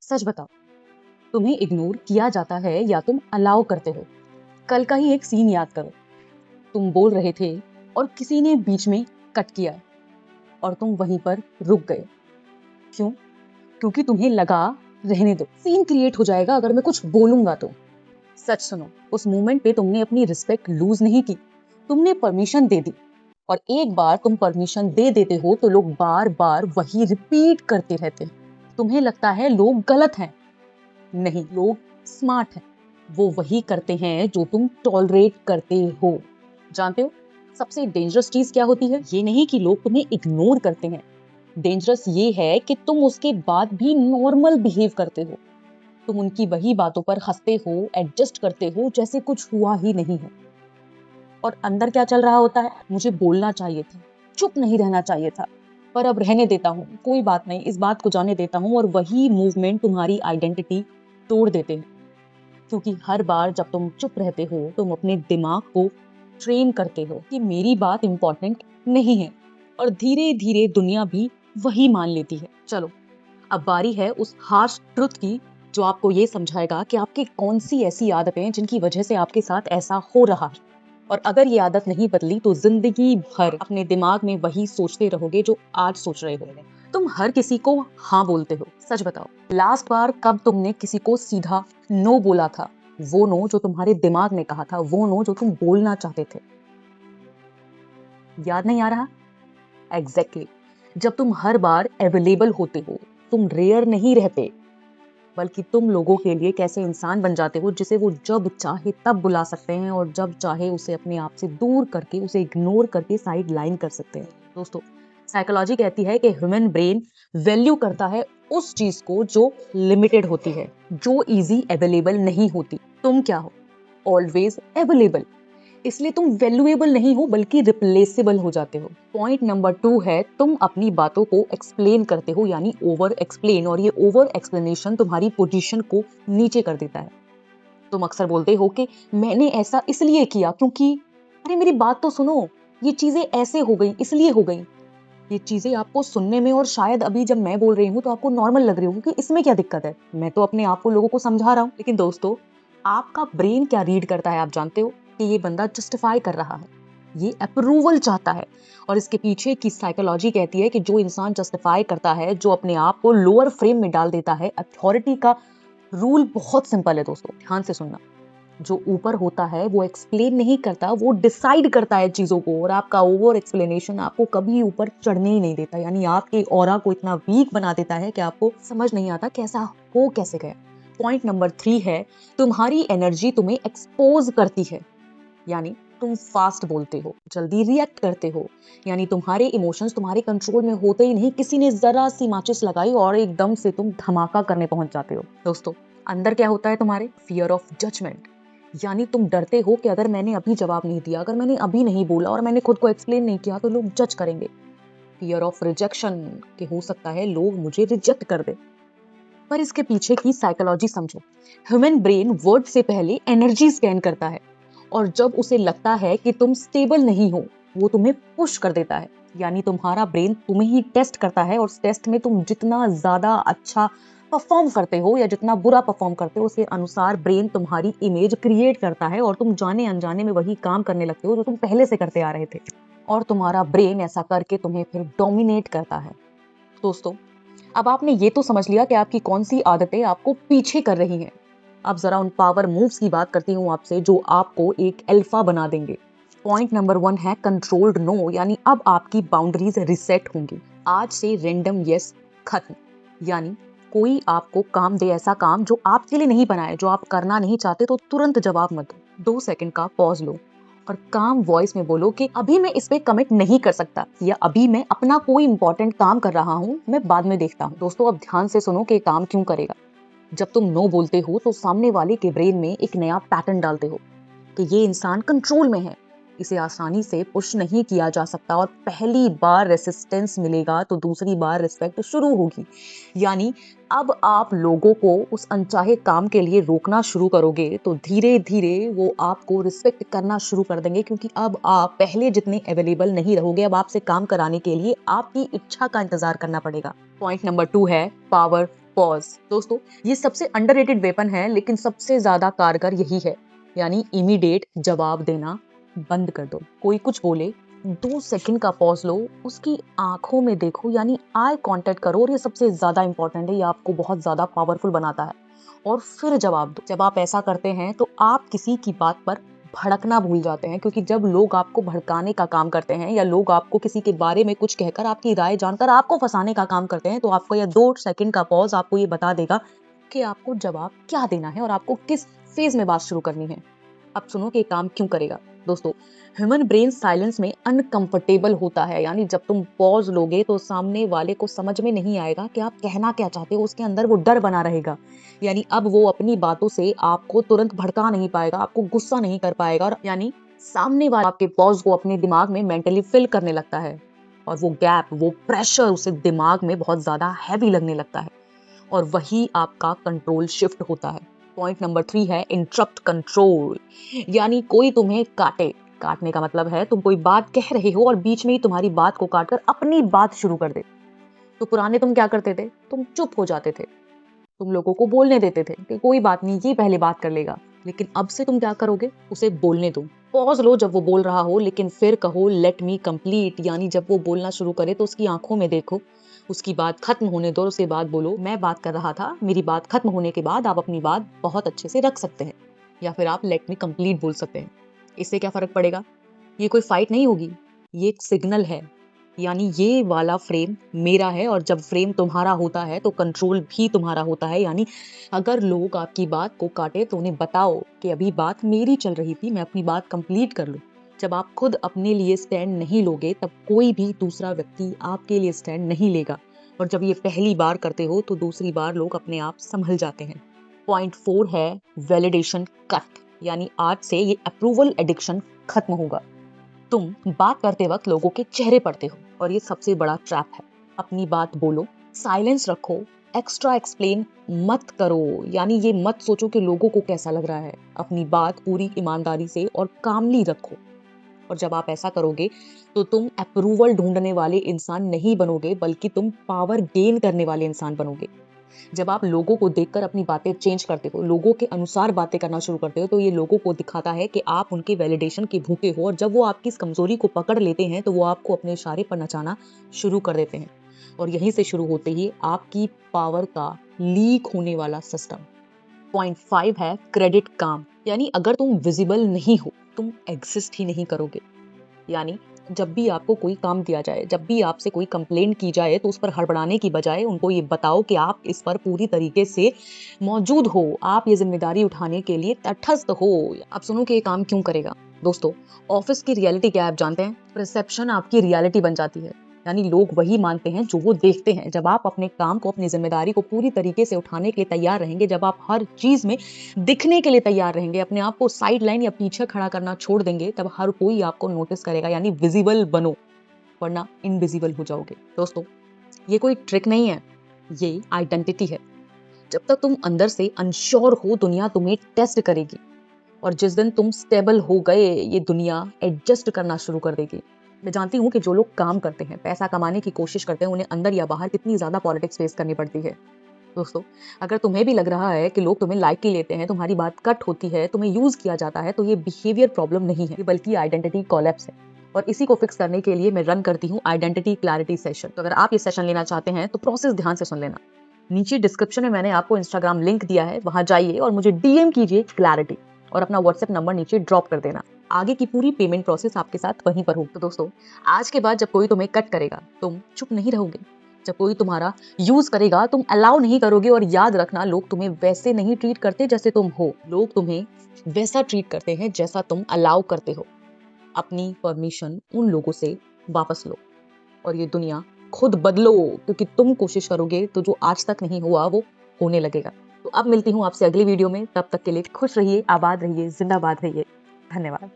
सच बताओ, तुम्हें इग्नोर किया जाता है या तुम अलाउ करते हो? कल का ही एक सीन याद करो। तुम बोल रहे थे और किसी ने बीच में कट किया और तुम वहीं पर रुक गए। क्यों? क्योंकि तुम्हें लगा रहने दो, सीन क्रिएट हो जाएगा अगर मैं कुछ बोलूंगा तो। सच सुनो, उस मोमेंट पे तुमने अपनी रिस्पेक्ट लूज नहीं की, तुमने परमिशन दे दी। और एक बार तुम परमिशन दे देते हो तो लोग बार बार वही रिपीट करते रहते हैं। तुम्हें लगता है लोग गलत हैं। नहीं, लोग स्मार्ट हैं। वो वही करते हैं जो तुम टॉलरेट करते हो। जानते हो सबसे डेंजरस चीज क्या होती है? ये नहीं कि लोग तुम्हें इग्नोर करते हैं, डेंजरस ये है कि तुम उसके बाद भी नॉर्मल बिहेव करते हो। तुम उनकी वही बातों पर हंसते हो, एडजस्ट करते हो जैसे कुछ हुआ ही नहीं है। और अंदर क्या चल रहा होता है? मुझे बोलना चाहिए था, चुप नहीं रहना चाहिए था, पर अब रहने देता हूँ, कोई बात नहीं, इस बात को जाने देता हूँ। और वही मूवमेंट तुम्हारी आइडेंटिटी तोड़ देते हैं। क्योंकि हर बार जब तुम चुप रहते हो तुम अपने दिमाग को ट्रेन करते हो कि मेरी बात इंपॉर्टेंट नहीं है, और धीरे धीरे दुनिया भी वही मान लेती है। चलो, अब बारी है उस हार्श ट्रुथ की जो आपको ये समझाएगा कि आपकी कौन सी ऐसी आदतें जिनकी वजह से आपके साथ ऐसा हो रहा है। और अगर ये आदत नहीं बदली तो जिंदगी भर अपने दिमाग में वही सोचते रहोगे जो आज सोच रहे हो। तुम हर किसी को हाँ बोलते हो। सच बताओ, लास्ट बार कब तुमने किसी को सीधा नो बोला था? वो नो जो तुम्हारे दिमाग ने कहा था, वो नो जो तुम बोलना चाहते थे। याद नहीं आ रहा? एग्जैक्टली। जब तुम हर बार अवेलेबल होते हो, तुम रेयर नहीं रहते, बल्कि तुम लोगों के लिए कैसे इंसान बन जाते हो जिसे वो जब चाहे तब बुला सकते हैं और जब चाहे उसे अपने आप से दूर करके, उसे इग्नोर करके साइड लाइन कर सकते हैं। दोस्तों, साइकोलॉजी कहती है कि ह्यूमन ब्रेन वैल्यू करता है उस चीज को जो लिमिटेड होती है, जो इजी अवेलेबल नहीं होती। तुम क्या हो? Always available. इसलिए तुम वैल्यूएबल नहीं हो बल्कि रिप्लेसेबल हो जाते हो। पॉइंट नंबर 2 है, तुम अपनी बातों को एक्सप्लेन करते हो, यानी ओवर एक्सप्लेन। और ये ओवर एक्सप्लेनेशन तुम्हारी पोजीशन को नीचे कर देता है। तुम अक्सर बोलते हो कि मैंने ऐसा इसलिए किया क्योंकि, अरे मेरी बात तो सुनो, ये चीजें ऐसे हो गई, इसलिए हो गई। ये चीजें आपको सुनने में और शायद अभी जब मैं बोल रही हूँ तो आपको नॉर्मल लग रही होगी कि इसमें क्या दिक्कत है, मैं तो अपने आप को लोगों को समझा रहा हूँ। लेकिन दोस्तों, आपका ब्रेन क्या रीड करता है आप जानते हो? कि ये बंदा जस्टिफाई कर रहा है, ये अप्रूवल चाहता है। और इसके पीछे की साइकोलॉजी कहती है कि जो इंसान जस्टिफाई करता है, जो अपने आप को लोअर फ्रेम में डाल देता है, अथॉरिटी का रूल बहुत सिंपल है दोस्तों, ध्यान से सुनना। जो ऊपर होता है वो एक्सप्लेन नहीं करता, वो डिसाइड करता है चीजों को। और आपका ओवर एक्सप्लेनेशन आपको कभी ऊपर चढ़ने ही नहीं देता, यानी आपके ऑरा को इतना वीक बना देता है कि आपको समझ नहीं आता कैसा हो कैसे गया। पॉइंट नंबर 3 है, तुम्हारी एनर्जी तुम्हें एक्सपोज करती है। यानी तुम फास्ट बोलते हो, जल्दी रिएक्ट करते हो, यानी तुम्हारे इमोशंस तुम्हारे कंट्रोल में होते ही नहीं, किसी ने जरा सी माचिस लगाई और एकदम से तुम धमाका करने पहुंच जाते हो। दोस्तों, अंदर क्या होता है तुम्हारे? Fear of judgment. यानी तुम डरते हो कि अगर मैंने अभी जवाब नहीं दिया, अगर मैंने अभी नहीं बोला और मैंने खुद को एक्सप्लेन नहीं किया तो लोग जज करेंगे। फियर ऑफ रिजेक्शन, कि हो सकता है लोग मुझे रिजेक्ट कर दे। पर इसके पीछे की साइकोलॉजी समझो। ह्यूमन ब्रेन वर्ड से पहले एनर्जी स्कैन करता है, और जब उसे लगता है कि तुम स्टेबल नहीं हो, वो तुम्हें पुश कर देता है। यानी तुम्हारा ब्रेन तुम्हें ही टेस्ट करता है, और उस टेस्ट में तुम जितना ज्यादा अच्छा परफॉर्म करते हो या जितना बुरा परफॉर्म करते हो, उसके अनुसार ब्रेन तुम्हारी इमेज क्रिएट करता है और तुम जाने अनजाने में वही काम करने लगते हो जो तुम पहले से करते आ रहे थे। और तुम्हारा ब्रेन ऐसा करके तुम्हें फिर डोमिनेट करता है। दोस्तों, अब आपने ये तो समझ लिया कि आपकी कौन सी आदतें आपको पीछे कर रही हैं। अब जरा उन पावर मूव्स की बात करती हूँ आपसे जो आपको एक अल्फा बना देंगे। पॉइंट नंबर 1 है कंट्रोल्ड नो, यानी अब आपकी बाउंड्रीज रिसेट होंगी। आज से रैंडम यस खत्म। यानी कोई आपको काम दे, ऐसा काम जो आपके लिए नहीं बना है, जो आप करना नहीं चाहते, तो तुरंत जवाब मत दो। 2 सेकंड का पॉज लो और काम वॉइस में बोलो कि अभी मैं इस पे कमिट नहीं कर सकता, या अभी मैं अपना कोई इंपॉर्टेंट काम कर रहा हूँ, मैं बाद में देखता हूँ। दोस्तों, अब ध्यान से सुनो कि काम क्यों करेगा। जब तुम नो बोलते हो तो सामने वाले के ब्रेन में एक नया पैटर्न डालते हो कि ये इंसान कंट्रोल में है, इसे आसानी से पुश नहीं किया जा सकता, और पहली बार रेसिस्टेंस मिलेगा तो दूसरी बार रिस्पेक्ट शुरू होगी। यानी अब आप लोगों को उस अनचाहे काम के लिए रोकना शुरू करोगे तो धीरे धीरे वो आपको रिस्पेक्ट करना शुरू कर देंगे, क्योंकि अब आप पहले जितने अवेलेबल नहीं रहोगे। अब आपसे काम कराने के लिए आपकी इच्छा का इंतजार करना पड़ेगा। पॉइंट नंबर 2 है पावर पॉज। दोस्तों, ये सबसे अंडररेटेड वेपन है, लेकिन सबसे ज्यादा कारगर यही है, यानी इमीडिएट जवाब देना बंद कर दो। कोई कुछ बोले, 2 सेकंड का पॉज लो, उसकी आंखों में देखो, यानी आई कांटेक्ट करो, और ये सबसे ज्यादा इंपॉर्टेंट है, ये आपको बहुत ज्यादा पावरफुल बनाता है। और फिर जवाब दो। जब आप ऐसा करते हैं तो आप किसी की बात पर भड़कना भूल जाते हैं, क्योंकि जब लोग आपको भड़काने का काम करते हैं या लोग आपको किसी के बारे में कुछ कहकर, आपकी राय जानकर आपको फंसाने का काम करते हैं, तो आपको यह 2 सेकंड का पॉज आपको ये बता देगा कि आपको जवाब क्या देना है और आपको किस फेज में बात शुरू करनी है। अब सुनो कि ये काम क्यों करेगा। दोस्तों, ह्यूमन ब्रेन साइलेंस में अनकंफर्टेबल होता है, यानी जब तुम पॉज लोगे तो सामने वाले को समझ में नहीं आएगा कि आप कहना क्या चाहते हो। उसके अंदर वो डर बना रहेगा, यानी अब वो अपनी बातों से आपको तुरंत भड़का नहीं पाएगा, आपको गुस्सा नहीं कर पाएगा, और यानी सामने वाला आपके पॉज को अपने दिमाग में मेंटली फिल करने लगता है, और वो गैप, वो प्रेशर उसे दिमाग में बहुत ज्यादा हैवी लगने लगता है, और वही आपका कंट्रोल शिफ्ट होता है। पॉइंट नंबर 3 है इंटरप्ट कंट्रोल, यानी कोई तुम्हें काटे। काटने का मतलब है तुम कोई बात कह रहे हो और बीच में ही तुम्हारी बात को काटकर अपनी बात शुरू कर दे। तो पुराने तुम क्या करते थे, तुम चुप हो जाते थे, तुम लोगों को बोलने देते थे कि कोई बात नहीं, ये पहले बात कर लेगा। लेकिन अब से तुम क्या करोगे, उसे बोलने दो। पॉज लो जब वो बोल रहा हो, लेकिन फिर कहो लेट मी कंप्लीट, यानी जब वो बोलना शुरू करे तो उसकी आंखों में देखो, उसकी बात खत्म होने दो, उसके बाद बोलो मैं बात कर रहा था, मेरी बात खत्म होने के बाद आप अपनी बात बहुत अच्छे से रख सकते हैं, या फिर आप लेट मी कंप्लीट बोल सकते हैं। इससे क्या फर्क पड़ेगा, ये कोई फाइट नहीं होगी, ये एक सिग्नल है, यानी ये वाला फ्रेम मेरा है, और जब फ्रेम तुम्हारा होता है तो कंट्रोल भी तुम्हारा होता है। यानी अगर लोग आपकी बात को काटे तो उन्हें बताओ कि अभी बात मेरी चल रही थी, मैं अपनी बात कंप्लीट कर लूं। जब आप खुद अपने लिए स्टैंड नहीं लोगे, तब कोई भी दूसरा व्यक्ति आपके लिए स्टैंड नहीं लेगा, और जब ये पहली बार करते हो तो दूसरी बार लोग अपने आप संभल जाते हैं। पॉइंट 4 है वैलिडेशन कट, यानी आज से ये अप्रूवल एडिक्शन खत्म होगा। तुम बात करते वक्त लोगों के चेहरे पढ़ते हो, और ये सबसे बड़ा ट्रैप है। अपनी बात बोलो, साइलेंस रखो, एक्स्ट्रा एक्सप्लेन मत करो, यानी ये मत सोचो कि लोगों को कैसा लग रहा है। अपनी बात पूरी ईमानदारी से और कामली रखो, और जब आप ऐसा करोगे तो तुम अप्रूवल ढूंढने वाले इंसान नहीं बनोगे, बल्कि तुम पावर गेन करने वाले इंसान बनोगे। जब आप लोगों को देखकर अपनी बातें चेंज करते हो, लोगों के अनुसार बातें करना शुरू करते हो, तो ये लोगों को दिखाता है कि आप उनके वैलिडेशन के भूखे हो, और जब वो आपकी इस कमजोरी को पकड़ लेते हैं तो वो आपको अपने इशारे पर नचाना शुरू कर देते हैं, और यहीं से शुरू होते ही आपकी पावर का लीक होने वाला सिस्टम। पॉइंट 5 है क्रेडिट काम, यानी अगर तुम विजिबल नहीं हो, तुम एग्जिस्ट ही नहीं करोगे। यानी जब भी आपको कोई काम दिया जाए, जब भी आपसे कोई कंप्लेंट की जाए, तो उस पर हड़बड़ाने की बजाय उनको ये बताओ कि आप इस पर पूरी तरीके से मौजूद हो, आप ये जिम्मेदारी उठाने के लिए तटस्थ हो। अब सुनो कि ये काम क्यों करेगा। दोस्तों, ऑफिस की रियलिटी क्या है आप जानते हैं, परसेप्शन आपकी रियलिटी बन जाती है, यानी लोग वही मानते हैं जो वो देखते हैं। जब आप अपने काम को, अपनी जिम्मेदारी को पूरी तरीके से उठाने के लिए तैयार रहेंगे, जब आप हर चीज में दिखने के लिए तैयार रहेंगे, अपने आप को साइड लाइन या पीछे खड़ा करना छोड़ देंगे, तब हर कोई आपको नोटिस करेगा, यानी विजिबल बनो, वरना इनविजिबल हो जाओगे। दोस्तों, ये कोई ट्रिक नहीं है, ये आइडेंटिटी है। जब तक तुम अंदर से अनश्योर हो, दुनिया तुम्हें टेस्ट करेगी, और जिस दिन तुम स्टेबल हो गए, ये दुनिया एडजस्ट करना शुरू कर देगी। मैं जानती हूँ कि जो लोग काम करते हैं, पैसा कमाने की कोशिश करते हैं, उन्हें अंदर या बाहर कितनी ज्यादा पॉलिटिक्स फेस करनी पड़ती है। दोस्तों, अगर तुम्हें भी लग रहा है कि लोग तुम्हें लाइक ही लेते हैं, तुम्हारी बात कट होती है, तुम्हें यूज किया जाता है, तो ये बिहेवियर प्रॉब्लम नहीं है, बल्कि आइडेंटिटी कोलैप्स है। और इसी को फिक्स करने के लिए मैं रन करती हूँ आइडेंटिटी क्लैरिटी सेशन। तो अगर आप ये सेशन लेना चाहते हैं तो प्रोसेस ध्यान से सुन लेना। नीचे डिस्क्रिप्शन में मैंने आपको इंस्टाग्राम लिंक दिया है, वहां जाइए और मुझे डीएम कीजिए क्लैरिटी, और अपना व्हाट्सएप नंबर नीचे ड्रॉप कर देना। आगे की पूरी पेमेंट प्रोसेस आपके साथ वहीं पर हो। तो दोस्तों, आज के बाद जब कोई तुम्हें कट करेगा, तुम चुप नहीं रहोगे। जब कोई तुम्हारा यूज करेगा, तुम अलाउ नहीं करोगे। और याद रखना, लोग तुम्हें वैसे नहीं ट्रीट करते जैसे तुम हो, लोग तुम्हें वैसा ट्रीट करते हैं जैसा तुम अलाउ करते हो। अपनी परमिशन उन लोगों से वापस लो, और ये दुनिया खुद बदलो, क्योंकि तुम कोशिश करोगे तो जो आज तक नहीं हुआ वो होने लगेगा। तो अब मिलती हूँ आपसे अगली वीडियो में, तब तक के लिए खुश रहिए, आबाद रहिए, जिंदाबाद रहिए। धन्यवाद।